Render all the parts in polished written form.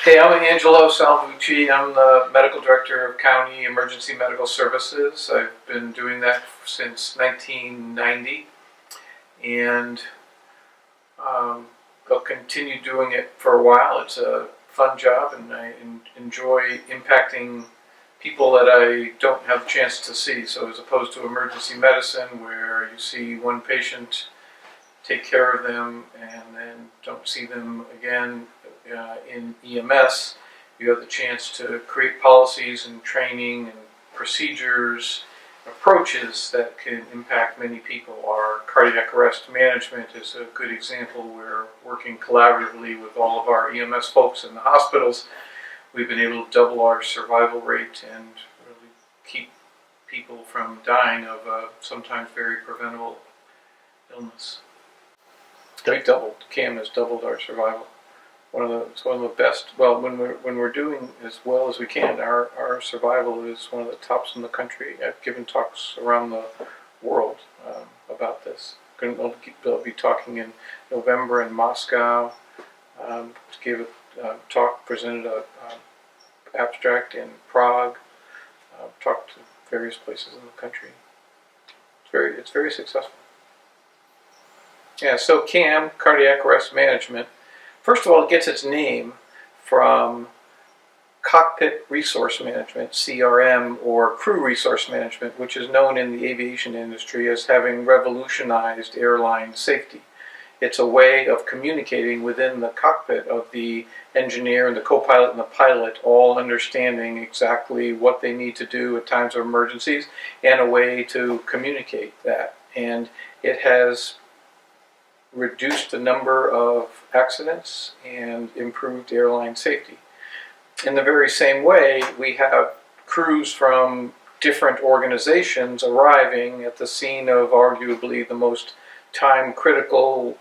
Hey, I'm Angelo Salvucci. I'm the Medical Director of County Emergency Medical Services. I've been doing that since 1990, and I'll continue doing it for a while. It's a fun job, and I enjoy impacting people that I don't have a chance to see. So as opposed to emergency medicine, where you see one patient, take care of them, and then don't see them again, in EMS, you have the chance to create policies and training and procedures, approaches that can impact many people. Our cardiac arrest management is a good example. We're working collaboratively with all of our EMS folks in the hospitals. We've been able to double our survival rate and really keep people from dying of sometimes very preventable illness. We doubled. C.A.M has doubled our survival. It's one of the best. Well, when we're doing as well as we can, our survival is one of the tops in the country. I've given talks around the world about this. I'll be talking in November in Moscow. Gave a talk, presented a abstract in Prague. Talked to various places in the country. It's very successful. Yeah, so C.A.M, cardiac arrest management. First of all, it gets its name from Cockpit Resource Management, C.R.M, or Crew Resource Management, which is known in the aviation industry as having revolutionized airline safety. It's a way of communicating within the cockpit of the engineer and the co-pilot and the pilot, all understanding exactly what they need to do at times of emergencies, and a way to communicate that. And it has reduced the number of accidents and improved airline safety. In the very same way, we have crews from different organizations arriving at the scene of arguably the most time-critical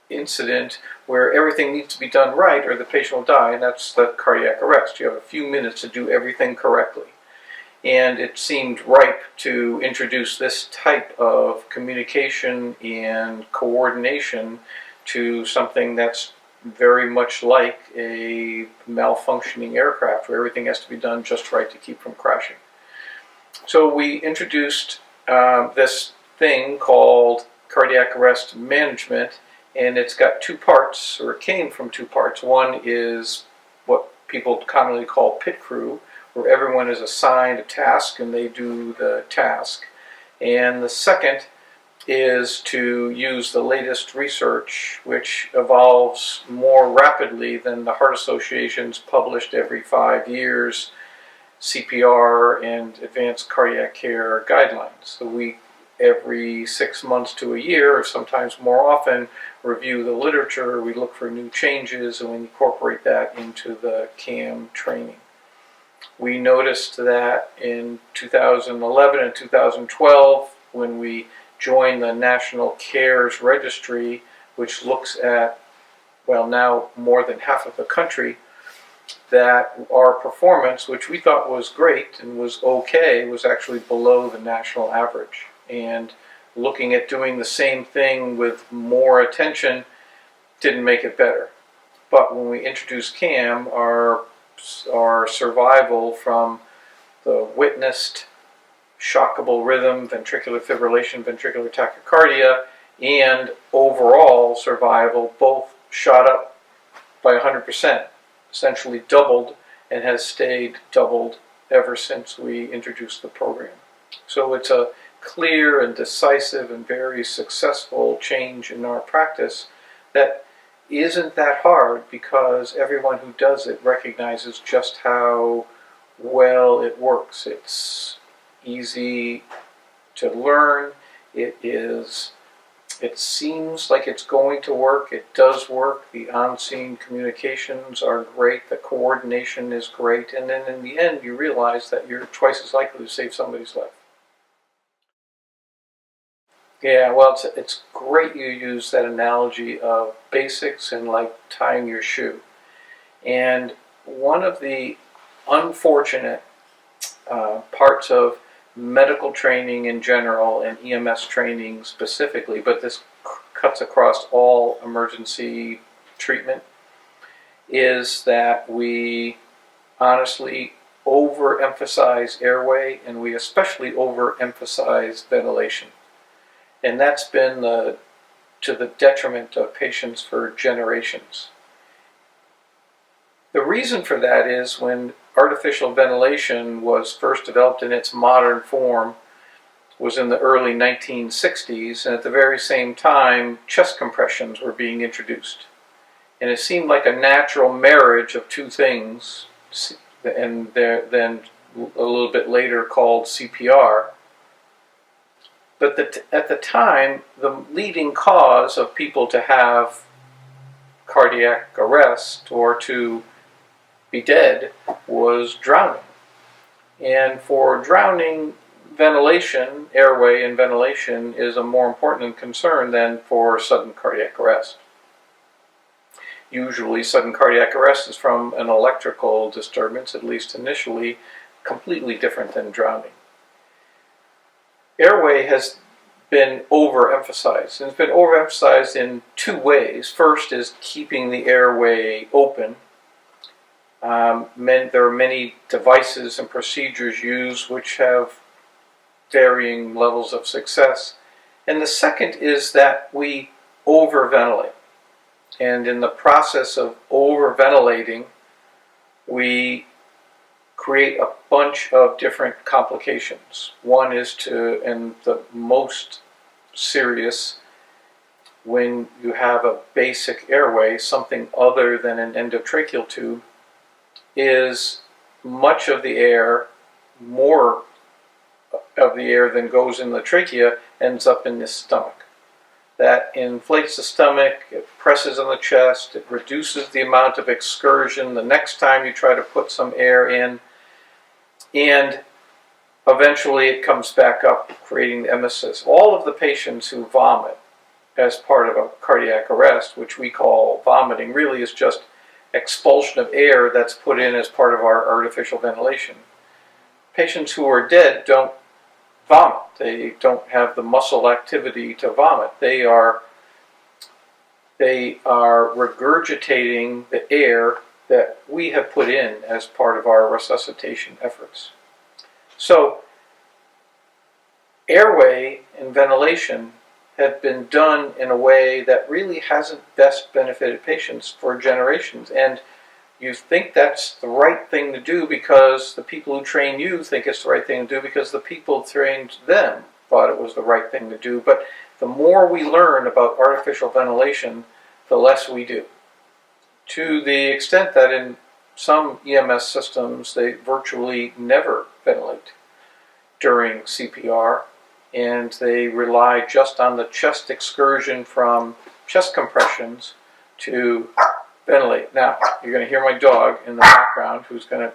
incident where everything needs to be done right or the patient will die, and that's the cardiac arrest. You have a few minutes to do everything correctly. And it seemed ripe to introduce this type of communication and coordination to something that's very much like a malfunctioning aircraft where everything has to be done just right to keep from crashing. So we introduced this thing called cardiac arrest management, and it's got two parts, or it came from two parts. One is what people commonly call pit crew, where everyone is assigned a task and they do the task. And the second is to use the latest research, which evolves more rapidly than the Heart Association's published every 5 years CPR and advanced cardiac care guidelines. So we, every 6 months to a year, or sometimes more often, review the literature, we look for new changes, and we incorporate that into the C.A.M training. We noticed that in 2011 and 2012, when we joined the National CARES Registry, which looks at, well, now more than half of the country, that our performance, which we thought was great and was okay, was actually below the national average. And looking at doing the same thing with more attention didn't make it better. But when we introduced C.A.M, our survival from the witnessed shockable rhythm, ventricular fibrillation, ventricular tachycardia, and overall survival both shot up by 100%, essentially doubled, and has stayed doubled ever since we introduced the program. So it's a clear and decisive and very successful change in our practice that isn't that hard, because everyone who does it recognizes just how well it works. It's easy to learn. It seems like it's going to work. It does work. The on-scene communications are great. The coordination is great. And then in the end, you realize that you're twice as likely to save somebody's life. Yeah, well, it's great you use that analogy of basics and like tying your shoe. And one of the unfortunate parts of medical training in general and EMS training specifically, but this cuts across all emergency treatment, is that we honestly overemphasize airway, and we especially overemphasize ventilation. And that's been to the detriment of patients for generations. The reason for that is when artificial ventilation was first developed in its modern form was in the early 1960s, and at the very same time, chest compressions were being introduced. And it seemed like a natural marriage of two things, and then a little bit later called CPR. But at the time, the leading cause of people to have cardiac arrest or to be dead was drowning. And for drowning, ventilation, airway and ventilation, is a more important concern than for sudden cardiac arrest. Usually sudden cardiac arrest is from an electrical disturbance, at least initially, completely different than drowning. Airway has been overemphasized, and it's been overemphasized in two ways. First is keeping the airway open. There are many devices and procedures used which have varying levels of success. And the second is that we overventilate. And in the process of overventilating, we create a bunch of different complications. One is and the most serious, when you have a basic airway, something other than an endotracheal tube, is much of the air, more of the air than goes in the trachea, ends up in the stomach. That inflates the stomach, it presses on the chest, it reduces the amount of excursion the next time you try to put some air in, and eventually it comes back up, creating the emesis. All of the patients who vomit as part of a cardiac arrest, which we call vomiting, really is just expulsion of air that's put in as part of our artificial ventilation. Patients who are dead don't vomit. They don't have the muscle activity to vomit. They are regurgitating the air that we have put in as part of our resuscitation efforts. So, airway and ventilation have been done in a way that really hasn't best benefited patients for generations. And you think that's the right thing to do because the people who train you think it's the right thing to do because the people who trained them thought it was the right thing to do. But the more we learn about artificial ventilation, the less we do. To the extent that in some EMS systems, they virtually never ventilate during CPR, and they rely just on the chest excursion from chest compressions to ventilate. Now, you're going to hear my dog in the background who's going to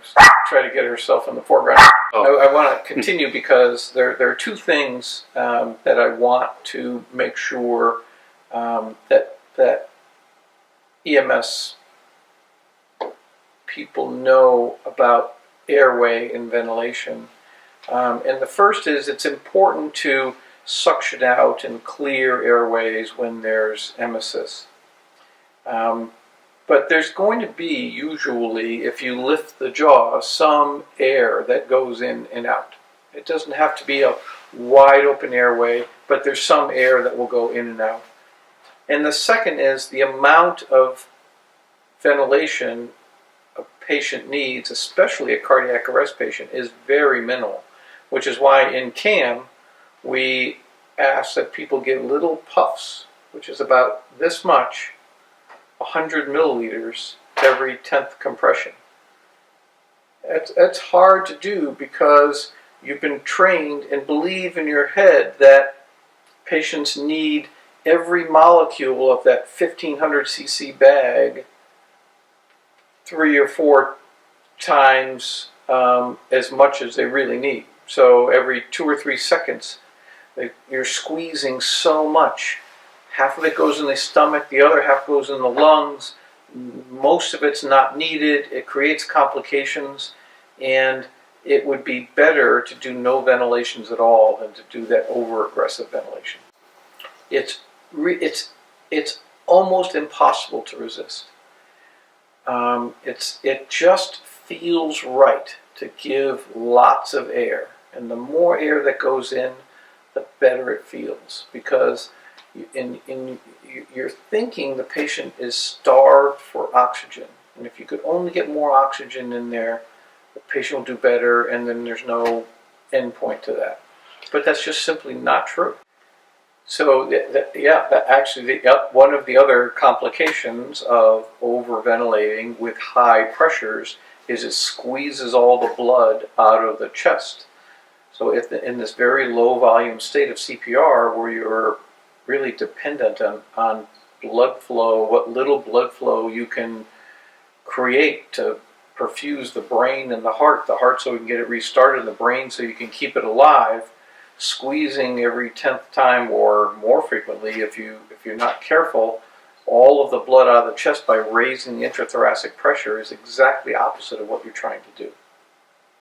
try to get herself in the foreground. Oh. I want to continue because there are two things that I want to make sure that EMS people know about airway and ventilation. And the first is it's important to suction out and clear airways when there's emesis. But there's going to be, usually, if you lift the jaw, some air that goes in and out. It doesn't have to be a wide open airway, but there's some air that will go in and out. And the second is the amount of ventilation a patient needs, especially a cardiac arrest patient, is very minimal, which is why in C.A.M. we ask that people get little puffs, which is about this much, 100 milliliters every 10th compression. That's hard to do because you've been trained and believe in your head that patients need every molecule of that 1500 cc bag 3 or 4 times as much as they really need. So every 2 or 3 seconds, you're squeezing so much. Half of it goes in the stomach, the other half goes in the lungs. Most of it's not needed. It creates complications, and it would be better to do no ventilations at all than to do that over-aggressive ventilation. It's almost impossible to resist. It just feels right to give lots of air, and the more air that goes in, the better it feels, because you're thinking the patient is starved for oxygen, and if you could only get more oxygen in there, the patient will do better, and then there's no end point to that. But that's just simply not true. So one of the other complications of overventilating with high pressures is it squeezes all the blood out of the chest. So in this very low volume state of CPR, where you're really dependent on blood flow, what little blood flow you can create to perfuse the brain and the heart so we can get it restarted, and the brain so you can keep it alive, squeezing every 10th time or more frequently if you're not careful, all of the blood out of the chest by raising the intrathoracic pressure is exactly opposite of what you're trying to do.